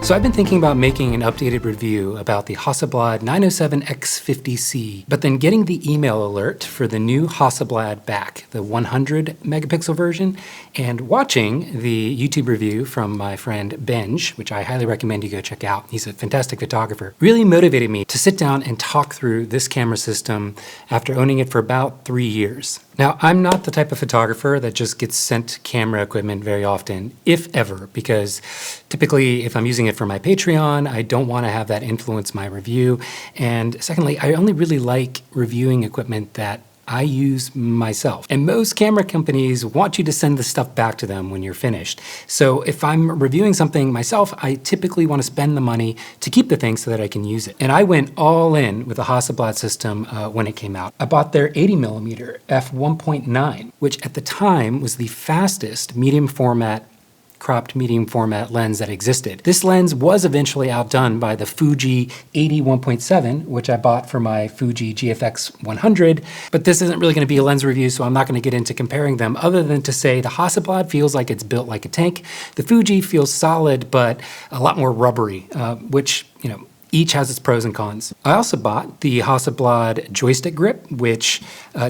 So I've been thinking about making an updated review about the Hasselblad 907X50C, but then getting the email alert for the new Hasselblad back, the 100 megapixel version, and watching the YouTube review from my friend Benj, which I highly recommend you go check out. He's a fantastic photographer. Really motivated me to sit down and talk through this camera system after owning it for about 3 years. Now, I'm not the type of photographer that just gets sent camera equipment very often, if ever, because typically if I'm using it for my Patreon, I don't want to have that influence my review. And secondly, I only really like reviewing equipment that I use myself. And most camera companies want you to send the stuff back to them when you're finished. So if I'm reviewing something myself, I typically want to spend the money to keep the thing so that I can use it. And I went all in with the Hasselblad system when it came out. I bought their 80mm f1.9, which at the time was the fastest cropped medium format lens that existed. This lens was eventually outdone by the Fuji 81.7, which I bought for my Fuji GFX 100, but this isn't really going to be a lens review, so I'm not going to get into comparing them other than to say the Hasselblad feels like it's built like a tank. The Fuji feels solid, but a lot more rubbery, which, each has its pros and cons. I also bought the Hasselblad joystick grip, which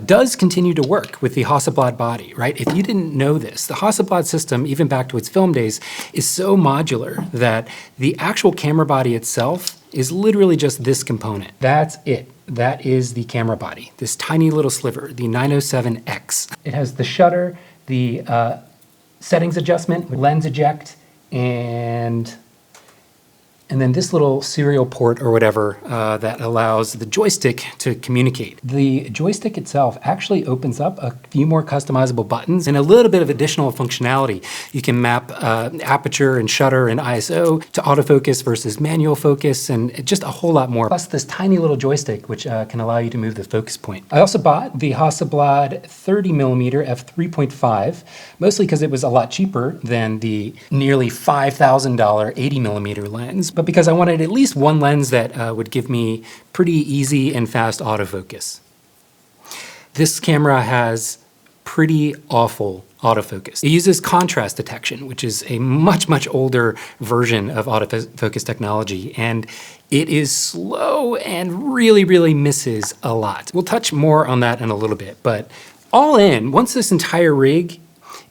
does continue to work with the Hasselblad body, right? If you didn't know this, the Hasselblad system, even back to its film days, is so modular that the actual camera body itself is literally just this component. That's it. That is the camera body, this tiny little sliver, the 907X. It has the shutter, the settings adjustment, lens eject, and then this little serial port or whatever that allows the joystick to communicate. The joystick itself actually opens up a few more customizable buttons and a little bit of additional functionality. You can map aperture and shutter and ISO to autofocus versus manual focus and just a whole lot more. Plus this tiny little joystick which can allow you to move the focus point. I also bought the Hasselblad 30mm f3.5, mostly because it was a lot cheaper than the nearly $5,000 80mm lens, but because I wanted at least one lens that would give me pretty easy and fast autofocus. This camera has pretty awful autofocus. It uses contrast detection, which is a much, much older version of autofocus technology, and it is slow and really, really misses a lot. We'll touch more on that in a little bit, but all in, once this entire rig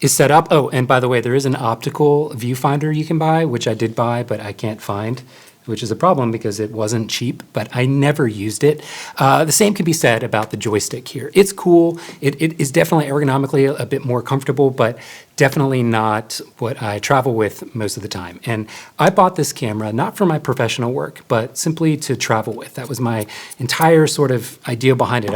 is set up. Oh, and by the way, there is an optical viewfinder you can buy, which I did buy, but I can't find, which is a problem because it wasn't cheap, but I never used it. The same can be said about the joystick here. It's cool. It is definitely ergonomically a bit more comfortable, but definitely not what I travel with most of the time. And I bought this camera not for my professional work, but simply to travel with. That was my entire sort of idea behind it.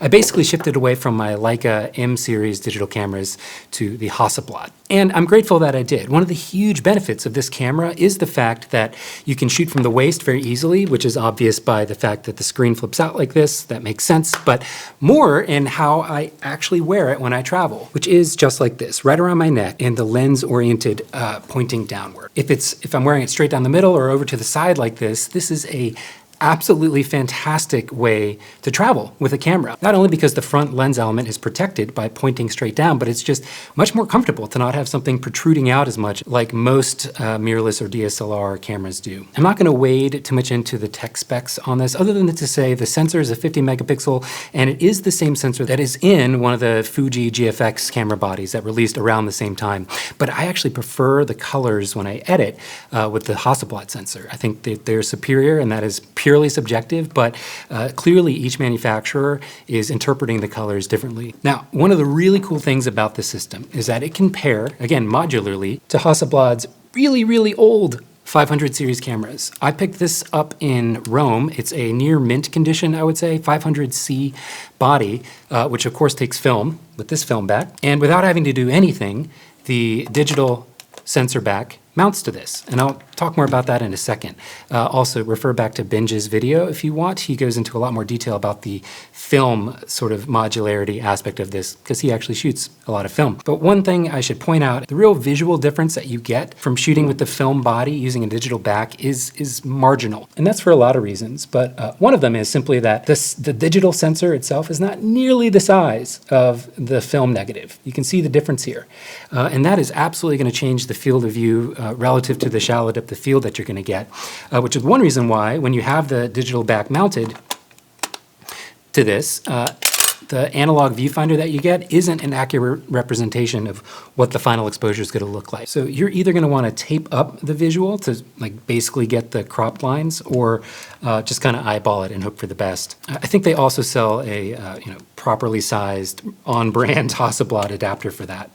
I basically shifted away from my Leica M series digital cameras to the Hasselblad. And I'm grateful that I did. One of the huge benefits of this camera is the fact that you can shoot from the waist very easily, which is obvious by the fact that the screen flips out like this. That makes sense, but more in how I actually wear it when I travel, which is just like this, right around my neck and the lens oriented pointing downward. If I'm wearing it straight down the middle or over to the side like this is a absolutely fantastic way to travel with a camera. Not only because the front lens element is protected by pointing straight down, but it's just much more comfortable to not have something protruding out as much like most mirrorless or DSLR cameras do. I'm not gonna wade too much into the tech specs on this other than to say the sensor is a 50 megapixel and it is the same sensor that is in one of the Fuji GFX camera bodies that released around the same time. But I actually prefer the colors when I edit with the Hasselblad sensor. I think that they're superior, and that is purely subjective, but clearly each manufacturer is interpreting the colors differently. Now, one of the really cool things about this system is that it can pair, again, modularly, to Hasselblad's really, really old 500 series cameras. I picked this up in Rome. It's a near mint condition, I would say, 500c body, which of course takes film with this film back. And without having to do anything, the digital sensor back mounts to this, and I'll talk more about that in a second. Also, refer back to Benj's video if you want. He goes into a lot more detail about the film sort of modularity aspect of this, because he actually shoots a lot of film. But one thing I should point out, the real visual difference that you get from shooting with the film body using a digital back is marginal. And that's for a lot of reasons, but one of them is simply that the digital sensor itself is not nearly the size of the film negative. You can see the difference here. And that is absolutely going to change the field of view relative to the shallow depth of field that you're going to get, which is one reason why when you have the digital back mounted to this, the analog viewfinder that you get isn't an accurate representation of what the final exposure is going to look like. So you're either going to want to tape up the visual to like basically get the cropped lines, or just kind of eyeball it and hope for the best. I think they also sell a properly sized on-brand Hasselblad adapter for that.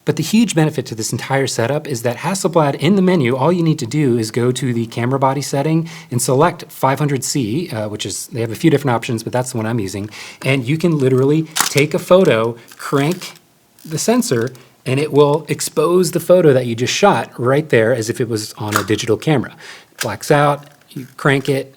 But the huge benefit to this entire setup is that Hasselblad, in the menu, all you need to do is go to the camera body setting and select 500C, which is, they have a few different options, but that's the one I'm using. And you can literally take a photo, crank the sensor, and it will expose the photo that you just shot right there as if it was on a digital camera. It blacks out, you crank it,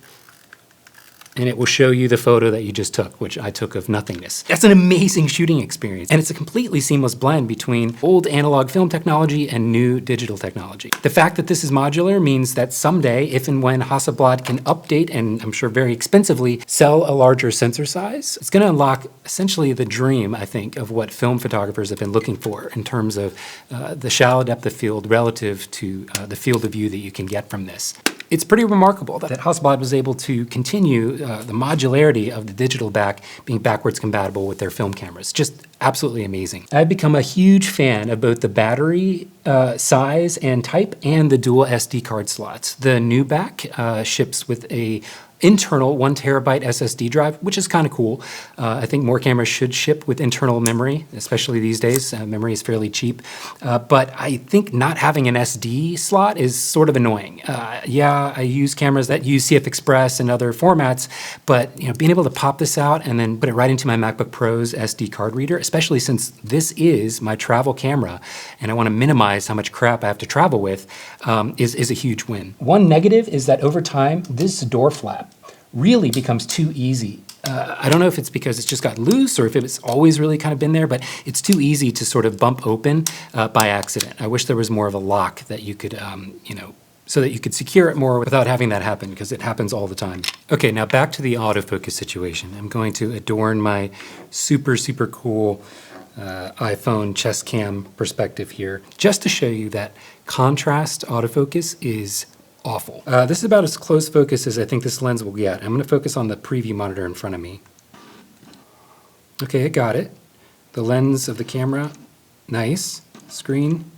and it will show you the photo that you just took, which I took of nothingness. That's an amazing shooting experience, and it's a completely seamless blend between old analog film technology and new digital technology. The fact that this is modular means that someday, if and when Hasselblad can update, and I'm sure very expensively, sell a larger sensor size, it's gonna unlock essentially the dream, I think, of what film photographers have been looking for in terms of the shallow depth of field relative to the field of view that you can get from this. It's pretty remarkable that Hasselblad was able to continue the modularity of the digital back being backwards compatible with their film cameras. Just absolutely amazing. I've become a huge fan of both the battery size and type and the dual SD card slots. The new back ships with a internal 1 terabyte SSD drive, which is kind of cool. I think more cameras should ship with internal memory, especially these days. Memory is fairly cheap. But I think not having an SD slot is sort of annoying. Yeah, I use cameras that use CF Express and other formats, but being able to pop this out and then put it right into my MacBook Pro's SD card reader, especially since this is my travel camera and I want to minimize how much crap I have to travel with, is a huge win. One negative is that over time, this door flap really becomes too easy. I don't know if it's because it's just got loose or if it's always really kind of been there, but it's too easy to sort of bump open by accident. I wish there was more of a lock that you could, so that you could secure it more without having that happen, because it happens all the time. Okay, now back to the autofocus situation. I'm going to adorn my super, super cool iPhone chest cam perspective here, just to show you that contrast autofocus is awful. This is about as close focus as I think this lens will get. I'm going to focus on the preview monitor in front of me. Okay, I got it. The lens of the camera, nice. Screen.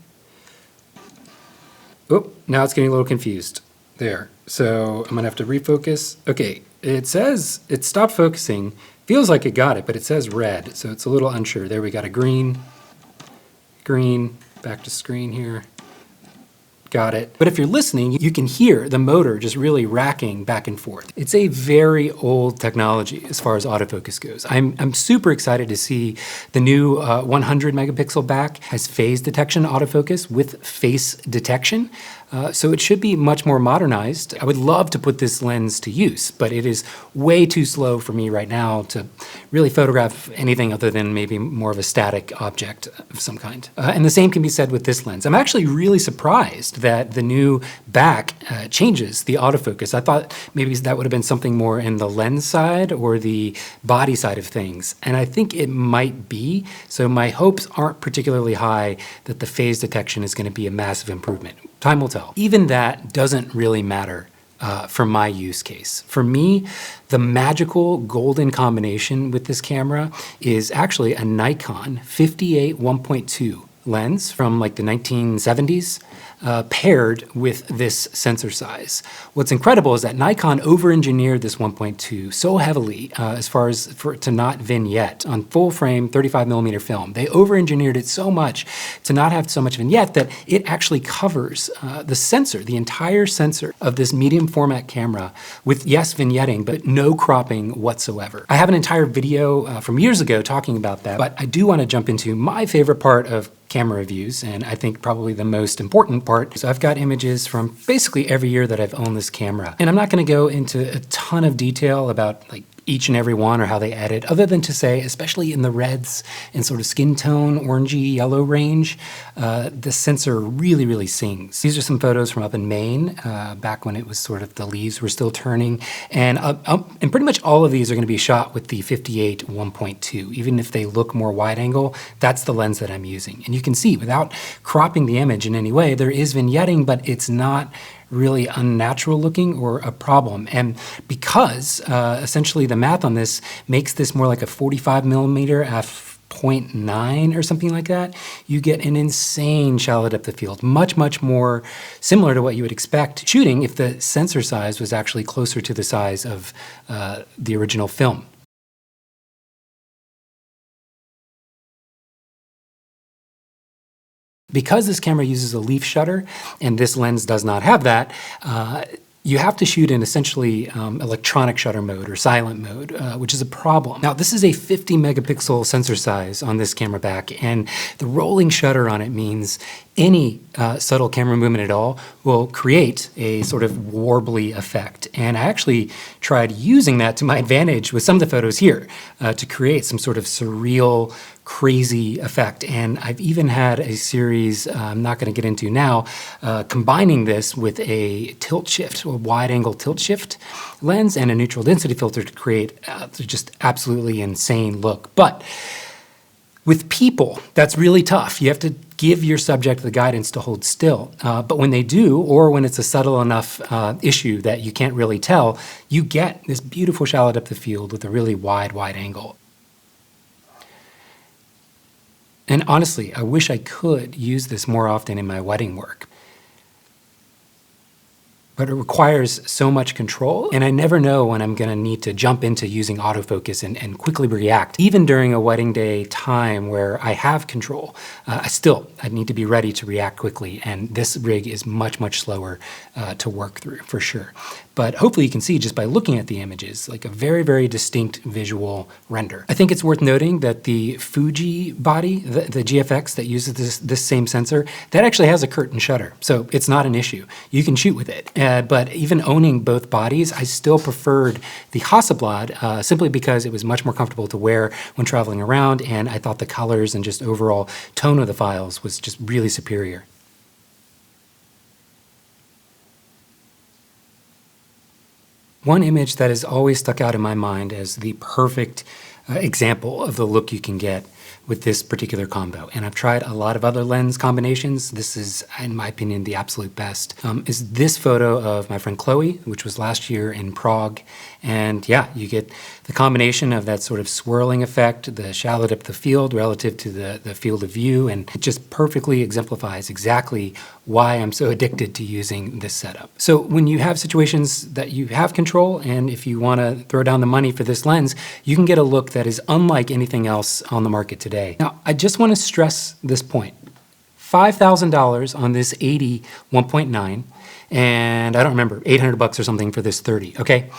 Oh, now it's getting a little confused. There. So I'm going to have to refocus. Okay, it says it stopped focusing. Feels like it got it, but it says red, so it's a little unsure. There, we got a green, back to screen here. Got it. But if you're listening, you can hear the motor just really racking back and forth. It's a very old technology as far as autofocus goes. I'm super excited to see the new 100 megapixel back has phase detection autofocus with face detection. So it should be much more modernized. I would love to put this lens to use, but it is way too slow for me right now to really photograph anything other than maybe more of a static object of some kind. And the same can be said with this lens. I'm actually really surprised that the new back changes the autofocus. I thought maybe that would have been something more in the lens side or the body side of things, and I think it might be. So my hopes aren't particularly high that the phase detection is going to be a massive improvement. Time will tell. Even that doesn't really matter for my use case. For me, the magical golden combination with this camera is actually a Nikon 58 1.2 lens from like the 1970s. Paired with this sensor size. What's incredible is that Nikon over-engineered this 1.2 so heavily as far as for it to not vignette on full frame 35mm film. They over-engineered it so much to not have so much vignette that it actually covers the sensor, the entire sensor of this medium format camera with, yes, vignetting, but no cropping whatsoever. I have an entire video from years ago talking about that, but I do want to jump into my favorite part of camera reviews, and I think probably the most important part. So I've got images from basically every year that I've owned this camera. And I'm not gonna go into a ton of detail about like each and every one or how they edit, other than to say, especially in the reds and sort of skin tone, orangey yellow range, the sensor really, really sings. These are some photos from up in Maine, back when it was sort of the leaves were still turning. And pretty much all of these are going to be shot with the 58 1.2. Even if they look more wide angle, that's the lens that I'm using. And you can see, without cropping the image in any way, there is vignetting, but it's not really unnatural looking or a problem. And because essentially the math on this makes this more like a 45 millimeter f/0.9 or something like that, you get an insane shallow depth of field, much, much more similar to what you would expect shooting if the sensor size was actually closer to the size of the original film. Because this camera uses a leaf shutter and this lens does not have that, you have to shoot in essentially electronic shutter mode or silent mode, which is a problem. Now, this is a 50 megapixel sensor size on this camera back, and the rolling shutter on it means any subtle camera movement at all will create a sort of warbly effect. And I actually tried using that to my advantage with some of the photos here to create some sort of surreal, crazy effect. And I've even had a series I'm not going to get into now, combining this with a tilt shift, a wide angle tilt shift lens and a neutral density filter to create just absolutely insane look. But with people, that's really tough. You have to give your subject the guidance to hold still. But when they do, or when it's a subtle enough issue that you can't really tell, you get this beautiful shallow depth of field with a really wide angle. And honestly, I wish I could use this more often in my wedding work. But it requires so much control, and I never know when I'm gonna need to jump into using autofocus and quickly react. Even during a wedding day time where I have control, I need to be ready to react quickly, and this rig is much, much slower to work through, for sure. But hopefully you can see just by looking at the images, like a very, very distinct visual render. I think it's worth noting that the Fuji body, the GFX that uses this same sensor, that actually has a curtain shutter. So it's not an issue. You can shoot with it. But even owning both bodies, I still preferred the Hasselblad simply because it was much more comfortable to wear when traveling around, and I thought the colors and just overall tone of the files was just really superior. One image that has always stuck out in my mind as the perfect example of the look you can get with this particular combo, and I've tried a lot of other lens combinations. This is, in my opinion, the absolute best, is this photo of my friend Chloe, which was last year in Prague. And yeah, you get the combination of that sort of swirling effect, the shallow depth of field relative to the field of view, and it just perfectly exemplifies exactly why I'm so addicted to using this setup. So when you have situations that you have control, and if you want to throw down the money for this lens, you can get a look that is unlike anything else on the market today. Now, I just want to stress this point. $5,000 on this 80 1.9, and I don't remember, $800 or something for this 30, okay?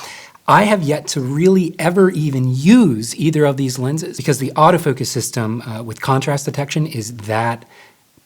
I have yet to really ever even use either of these lenses because the autofocus system with contrast detection is that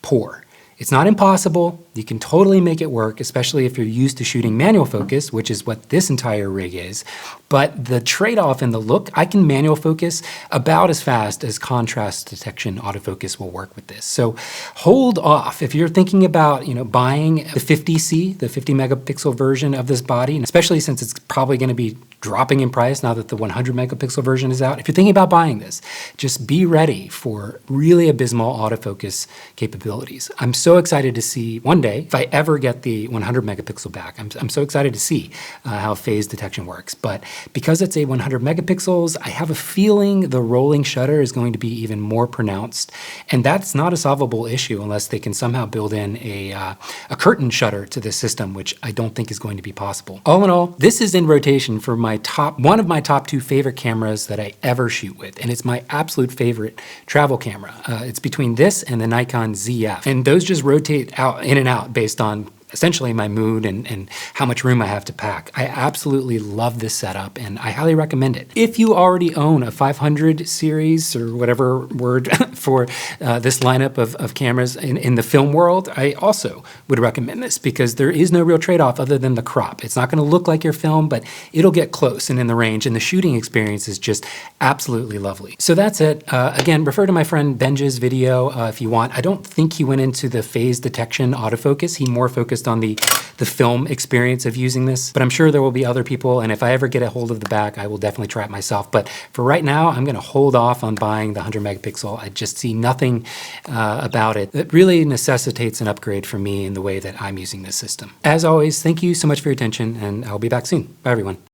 poor. It's not impossible. You can totally make it work, especially if you're used to shooting manual focus, which is what this entire rig is. But the trade-off in the look, I can manual focus about as fast as contrast detection autofocus will work with this. So hold off. If you're thinking about, buying the 50C, the 50 megapixel version of this body, and especially since it's probably going to be dropping in price now that the 100 megapixel version is out. If you're thinking about buying this, just be ready for really abysmal autofocus capabilities. I'm so excited to see one day, if I ever get the 100 megapixel back, I'm so excited to see how phase detection works. But because it's a 100 megapixels, I have a feeling the rolling shutter is going to be even more pronounced. And that's not a solvable issue unless they can somehow build in a curtain shutter to this system, which I don't think is going to be possible. All in all, this is in rotation for one of my top two favorite cameras that I ever shoot with, and it's my absolute favorite travel camera. It's between this and the Nikon ZF, and those just rotate out in and out based on essentially my mood and how much room I have to pack. I absolutely love this setup and I highly recommend it. If you already own a 500 series or whatever word for this lineup of cameras in the film world, I also would recommend this because there is no real trade-off other than the crop. It's not going to look like your film, but it'll get close and in the range, and the shooting experience is just absolutely lovely. So that's it. Again, refer to my friend Benja's video if you want. I don't think he went into the phase detection autofocus. He more focused on the film experience of using this, but I'm sure there will be other people, and if I ever get a hold of the back, I will definitely try it myself. But for right now, I'm going to hold off on buying the 100 megapixel. I just see nothing about it that really necessitates an upgrade for me in the way that I'm using this system. As always, thank you so much for your attention, and I'll be back soon. Bye, everyone.